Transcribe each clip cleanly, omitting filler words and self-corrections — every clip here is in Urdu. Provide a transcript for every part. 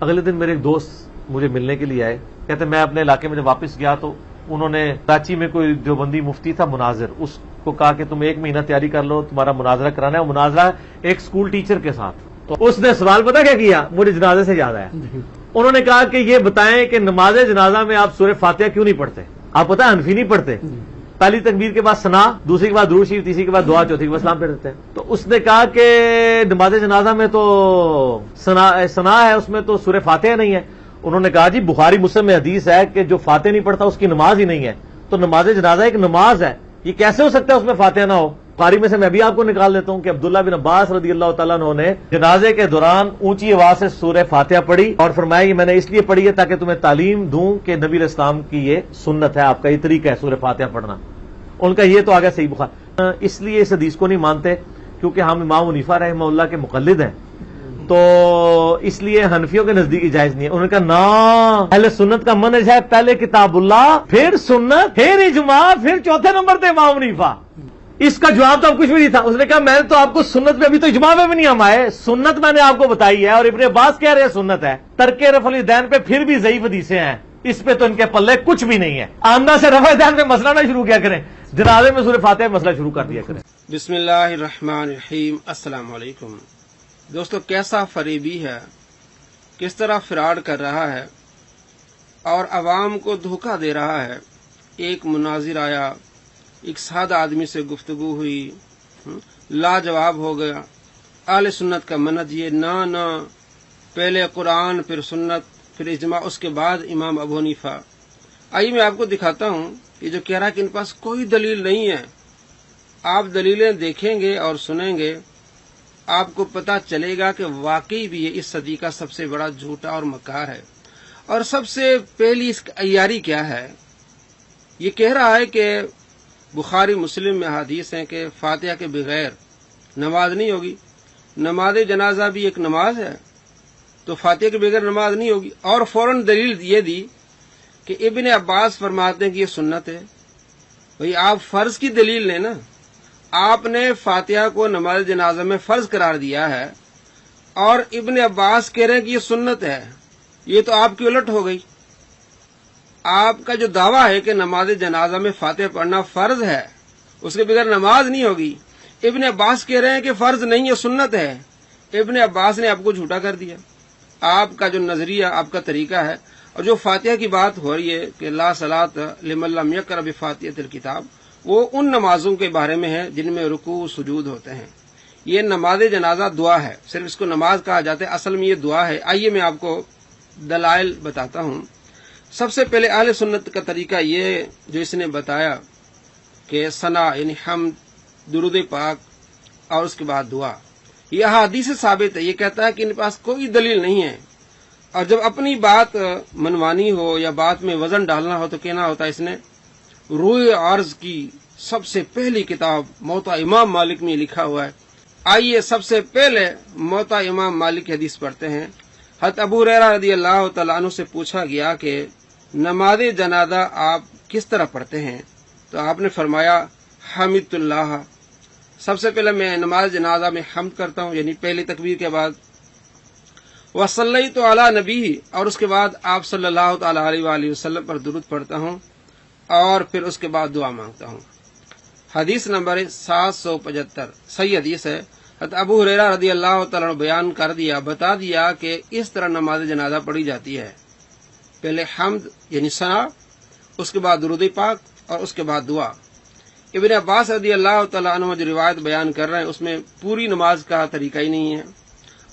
اگلے دن میرے ایک دوست مجھے ملنے کے لیے آئے، کہتے میں اپنے علاقے میں جب واپس گیا تو انہوں نے کراچی میں کوئی دیوبندی مفتی تھا مناظر، اس کو کہا کہ تم 1 مہینہ تیاری کر لو، تمہارا مناظرہ کرانا ہے، مناظرہ ایک اسکول ٹیچر کے ساتھ۔ تو اس نے سوال پتہ کیا کیا، مجھے جنازے سے یاد آیا، انہوں نے کہا کہ یہ بتائیں کہ نماز جنازہ میں آپ سورہ فاتحہ کیوں نہیں پڑھتے؟ آپ پتہ حنفی نہیں پڑھتے، پہلی تکبیر کے بعد ثنا، دوسری کے بعد درود شریف، تیسری کے بعد دعا، چوتھی کے بعد سلام پھیرتے ہیں۔ تو اس نے کہا کہ نماز جنازہ میں تو ثنا ہے، اس میں تو سورہ فاتحہ نہیں ہے۔ انہوں نے کہا جی بخاری مسلم میں حدیث ہے کہ جو فاتحہ نہیں پڑھتا اس کی نماز ہی نہیں ہے، تو نماز جنازہ ایک نماز ہے، یہ کیسے ہو سکتا ہے اس میں فاتحہ نہ ہو؟ بخاری میں سے میں بھی آپ کو نکال دیتا ہوں کہ عبداللہ بن عباس رضی اللہ تعالیٰ عنہ نے جنازے کے دوران اونچی آواز سے سورہ فاتحہ پڑھی اور فرمایا کہ میں نے اس لیے پڑھی ہے تاکہ تمہیں تعلیم دوں کہ نبی علیہ السلام کی یہ سنت ہے، آپ کا یہ طریقہ ہے سورہ فاتحہ پڑھنا۔ ان کا یہ تو آگے صحیح بخاری، اس لیے اس حدیث کو نہیں مانتے کیونکہ ہم امام حنیفہ رحمہ اللہ کے مقلد ہیں، تو اس لیے حنفیوں کے نزدیک جائز نہیں ہے۔ انہوں نے کہا نا، اہل سنت کا منہج ہے پہلے کتاب اللہ، پھر سنت، پھر اجماع، پھر چوتھے نمبر پہ امام حنیفہ۔ اس کا جواب تو اب کچھ بھی نہیں تھا۔ اس نے کہا میں تو آپ کو سنت پہ، ابھی تو اجماع میں بھی نہیں ہم آئے، سنت میں نے آپ کو بتائی ہے اور ابن عباس کہہ رہے ہیں سنت ہے، ترک رفع الیدین پہ پھر بھی ضعیف حدیثیں ہیں، اس پہ تو ان کے پلے کچھ بھی نہیں ہے۔ آمدہ سے رفع الیدین پہ مسئلہ نہ شروع کیا کریں، جنازے میں سورہ فاتحہ مسئلہ شروع کر دیا کریں۔ بسم اللہ الرحمن الرحیم۔ السلام علیکم دوستو، کیسا فریبی ہے، کس طرح فراڈ کر رہا ہے اور عوام کو دھوکہ دے رہا ہے۔ ایک مناظر آیا، ایک سادہ آدمی سے گفتگو ہوئی، لاجواب ہو گیا۔ اہل سنت کا منہج یہ نہ پہلے قرآن پھر سنت پھر اجماع، اس کے بعد امام ابو حنیفہ۔ آئیے میں آپ کو دکھاتا ہوں یہ جو کہہ رہا ہے کہ ان پاس کوئی دلیل نہیں ہے، آپ دلیلیں دیکھیں گے اور سنیں گے، آپ کو پتا چلے گا کہ واقعی بھی یہ اس صدی کا سب سے بڑا جھوٹا اور مکار ہے۔ اور سب سے پہلی اس کی عیاری کیا ہے، یہ کہہ رہا ہے کہ بخاری مسلم میں حدیث ہیں کہ فاتحہ کے بغیر نماز نہیں ہوگی، نماز جنازہ بھی ایک نماز ہے تو فاتحہ کے بغیر نماز نہیں ہوگی، اور فوراً دلیل یہ دی کہ ابن عباس فرماتے ہیں کہ یہ سنت ہے۔ بھئی آپ فرض کی دلیل لیں نا، آپ نے فاتحہ کو نماز جنازہ میں فرض قرار دیا ہے اور ابن عباس کہہ رہے ہیں کہ یہ سنت ہے، یہ تو آپ کی الٹ ہو گئی۔ آپ کا جو دعویٰ ہے کہ نماز جنازہ میں فاتحہ پڑھنا فرض ہے، اس کے بغیر نماز نہیں ہوگی، ابن عباس کہہ رہے ہیں کہ فرض نہیں ہے، سنت ہے۔ ابن عباس نے آپ کو جھوٹا کر دیا۔ آپ کا جو نظریہ، آپ کا طریقہ ہے، اور جو فاتحہ کی بات ہو رہی ہے کہ لا صلاۃ لمن لم یقرأ بفاتحۃ الکتاب، وہ ان نمازوں کے بارے میں ہے جن میں رکوع سجود ہوتے ہیں۔ یہ نماز جنازہ دعا ہے، صرف اس کو نماز کہا جاتا ہے، اصل میں یہ دعا ہے۔ آئیے میں آپ کو دلائل بتاتا ہوں۔ سب سے پہلے اہل سنت کا طریقہ یہ جو اس نے بتایا کہ ثنا یعنی حمد، درود پاک اور اس کے بعد دعا، یہ احادیث سے ثابت ہے۔ یہ کہتا ہے کہ ان کے پاس کوئی دلیل نہیں ہے، اور جب اپنی بات منوانی ہو یا بات میں وزن ڈالنا ہو تو کہنا ہوتا ہے اس نے روح عرض کی سب سے پہلی کتاب موطا امام مالک میں لکھا ہوا ہے۔ آئیے سب سے پہلے موطا امام مالک کی حدیث پڑھتے ہیں۔ حضرت ابو ہریرہ رضی اللہ تعالیٰ عنہ سے پوچھا گیا کہ نماز جنازہ آپ کس طرح پڑھتے ہیں؟ تو آپ نے فرمایا حمد اللہ، سب سے پہلے میں نماز جنازہ میں حمد کرتا ہوں، یعنی پہلی تکبیر کے بعد، وصلیت علی نبی، اور اس کے بعد آپ صلی اللہ تعالی علیہ وآلہ وسلم پر درود پڑھتا ہوں، اور پھر اس کے بعد دعا مانگتا ہوں۔ حدیث نمبر 775 صحیح حدیث ہے۔ حضرت ابو ہریرہ رضی اللہ تعالیٰ عنہ بیان کر دیا، بتا دیا کہ اس طرح نماز جنازہ پڑھی جاتی ہے، پہلے حمد یعنی ثنا، اس کے بعد درود پاک اور اس کے بعد دعا۔ ابن عباس رضی اللہ تعالیٰ عنہ جو روایت بیان کر رہے ہیں اس میں پوری نماز کا طریقہ ہی نہیں ہے،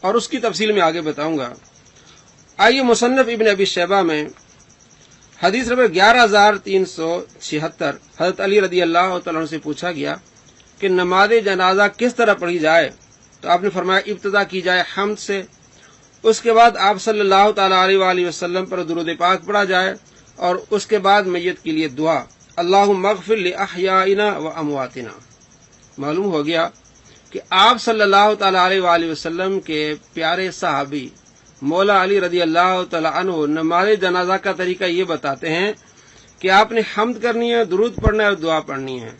اور اس کی تفصیل میں آگے بتاؤں گا۔ آئیے مصنف ابن ابی شیبہ میں حدیث نمبر 11376، حضرت علی رضی اللہ تعالیٰ عنہ سے پوچھا گیا کہ نماز جنازہ کس طرح پڑھی جائے؟ تو آپ نے فرمایا ابتدا کی جائے حمد سے، اس کے بعد آپ صلی اللہ تعالی علیہ وآلہ وسلم پر درود پاک پڑھا جائے، اور اس کے بعد میت کے لیے دعا، اللہم اغفر لاحیائنا و امواتنا۔ معلوم ہو گیا کہ آپ صلی اللہ تعالی علیہ وآلہ وسلم کے پیارے صحابی مولا علی رضی اللہ تعالی عنہ نماز جنازہ کا طریقہ یہ بتاتے ہیں کہ آپ نے حمد کرنی ہے، درود پڑھنا ہے اور دعا پڑھنی ہے،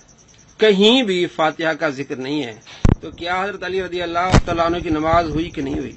کہیں بھی فاتحہ کا ذکر نہیں ہے۔ تو کیا حضرت علی رضی اللہ تعالیٰ عنہ کی نماز ہوئی کہ نہیں ہوئی؟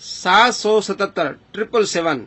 777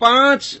5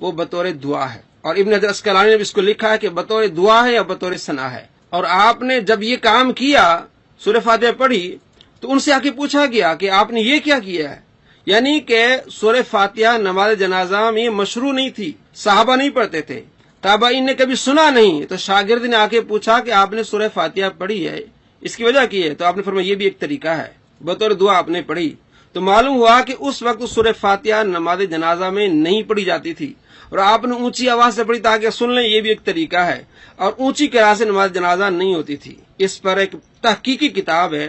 وہ بطور دعا ہے، اور ابن حجر اسقلانی نے بھی اس کو لکھا ہے کہ بطور دعا ہے یا بطور ثنا ہے۔ اور آپ نے جب یہ کام کیا، سورہ فاتحہ پڑھی، تو ان سے آ کے پوچھا گیا کہ آپ نے یہ کیا کیا ہے؟ یعنی کہ سورہ فاتحہ نماز جنازہ میں مشروع نہیں تھی، صحابہ نہیں پڑھتے تھے، تابعین نے کبھی سنا نہیں، تو شاگرد نے آ کے پوچھا کہ آپ نے سورہ فاتحہ پڑھی ہے، اس کی وجہ کی ہے؟ تو آپ نے فرمایا یہ بھی ایک طریقہ ہے، بطور دعا آپ نے پڑھی۔ تو معلوم ہوا کہ اس وقت سورہ فاتحہ نماز جنازہ میں نہیں پڑھی جاتی تھی، اور آپ نے اونچی آواز سے پڑھی تاکہ سن لیں، یہ بھی ایک طریقہ ہے، اور اونچی قراءت سے نماز جنازہ نہیں ہوتی تھی۔ اس پر ایک تحقیقی کتاب ہے،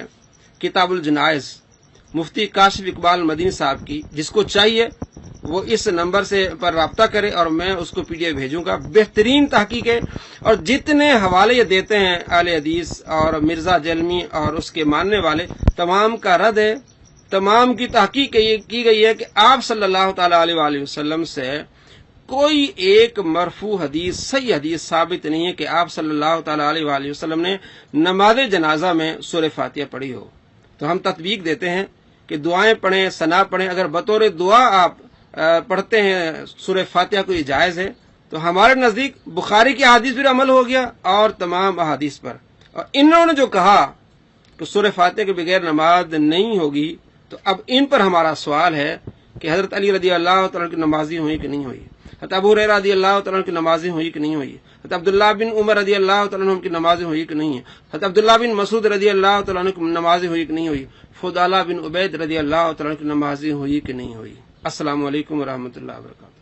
کتاب الجنائز، مفتی کاشف اقبال مدینی صاحب کی، جس کو چاہیے وہ اس نمبر سے پر رابطہ کرے اور میں اس کو PDF بھیجوں گا۔ بہترین تحقیق ہے، اور جتنے حوالے یہ دیتے ہیں اہل حدیث اور مرزا جلمی اور اس کے ماننے والے، تمام کا رد ہے، تمام کی تحقیق یہ کی گئی ہے کہ آپ صلی اللہ تعالی علیہ وآلہ وسلم سے کوئی ایک مرفوع حدیث، صحیح حدیث ثابت نہیں ہے کہ آپ صلی اللہ تعالی علیہ وآلہ وسلم نے نماز جنازہ میں سورہ فاتحہ پڑھی ہو۔ تو ہم تطبیق دیتے ہیں کہ دعائیں پڑھیں، ثنا پڑھیں، اگر بطور دعا آپ پڑھتے ہیں سورہ فاتحہ کو یہ جائز ہے، تو ہمارے نزدیک بخاری کی احادیث پر عمل ہو گیا اور تمام احادیث پر۔ اور انہوں نے جو کہا کہ سورہ فاتحہ کے بغیر نماز نہیں ہوگی، تو اب ان پر ہمارا سوال ہے کہ حضرت علی رضی اللہ تعالیٰ کی نمازی ہوئی کہ نہیں ہوئی، حضرت ابو ہریرہ رضی اللہ تعالیٰ کی نمازی ہوئی کہ نہیں ہوئی، حضرت عبداللہ بن عمر رضی اللہ تعالیٰ عنہ کی نمازی ہوئی کہ نہیں ہے، حضرت عبداللہ بن مسعود رضی اللہ تعالیٰ عنہ کی نمازی ہوئی کہ نہیں ہوئی، فضالہ بن عبید رضی اللہ تعالیٰ عنہ کی نمازی ہوئی کہ نہیں ہوئی۔ السلام علیکم ورحمۃ اللہ وبرکاتہ۔